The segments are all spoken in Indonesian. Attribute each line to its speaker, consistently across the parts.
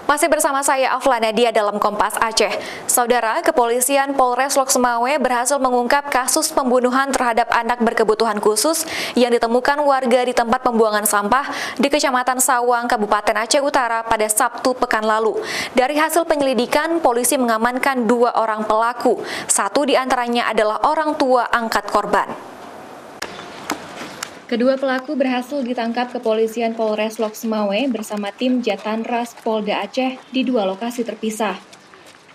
Speaker 1: Masih bersama saya Afla Nadia dalam Kompas Aceh. Saudara, Kepolisian Polres Lok Sumawe berhasil mengungkap kasus pembunuhan terhadap anak berkebutuhan khusus yang ditemukan warga di tempat pembuangan sampah di Kecamatan Sawang, Kabupaten Aceh Utara pada Sabtu pekan lalu. Dari hasil penyelidikan, polisi mengamankan 2 orang pelaku. 1 diantaranya adalah orang tua angkat korban. Kedua pelaku berhasil ditangkap Kepolisian Polres Lok Sumawe bersama tim Jatanras Polda Aceh di 2 lokasi terpisah.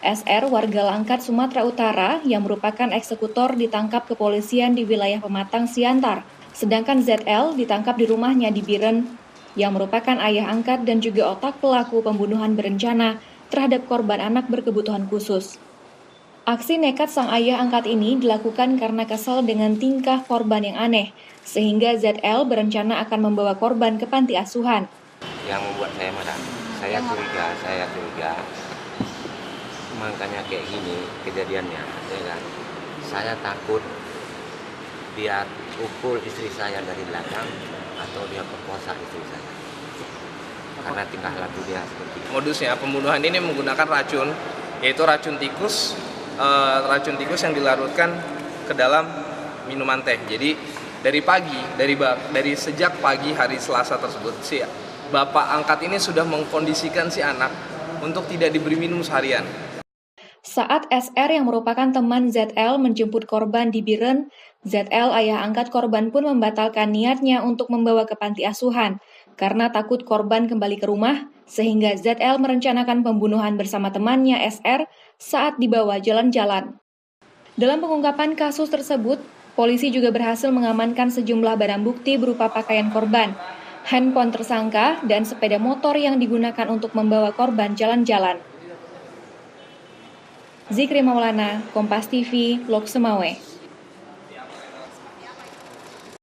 Speaker 1: SR warga Langkat, Sumatera Utara yang merupakan eksekutor ditangkap kepolisian di wilayah Pematang, Siantar, sedangkan ZL ditangkap di rumahnya di Biren yang merupakan ayah angkat dan juga otak pelaku pembunuhan berencana terhadap korban anak berkebutuhan khusus. Aksi nekat sang ayah angkat ini dilakukan karena kesal dengan tingkah korban yang aneh, sehingga ZL berencana akan membawa korban ke panti asuhan.
Speaker 2: Yang membuat saya marah, saya curiga, makanya kayak gini kejadiannya, ya kan? Saya takut dia pukul istri saya dari belakang atau dia perkosa istri saya, karena tingkah laku dia seperti itu.
Speaker 3: Modusnya pembunuhan ini menggunakan racun, yaitu racun tikus yang dilarutkan ke dalam minuman teh. Jadi dari sejak pagi hari Selasa tersebut, si bapak angkat ini sudah mengkondisikan si anak untuk tidak diberi minum seharian.
Speaker 1: Saat SR yang merupakan teman ZL menjemput korban di Biren, ZL ayah angkat korban pun membatalkan niatnya untuk membawa ke panti asuhan karena takut korban kembali ke rumah, sehingga ZL merencanakan pembunuhan bersama temannya SR saat dibawa jalan-jalan. Dalam pengungkapan kasus tersebut, polisi juga berhasil mengamankan sejumlah barang bukti berupa pakaian korban, handphone tersangka, dan sepeda motor yang digunakan untuk membawa korban jalan-jalan. Zikri Maulana, Kompas TV, Lok Sumawe.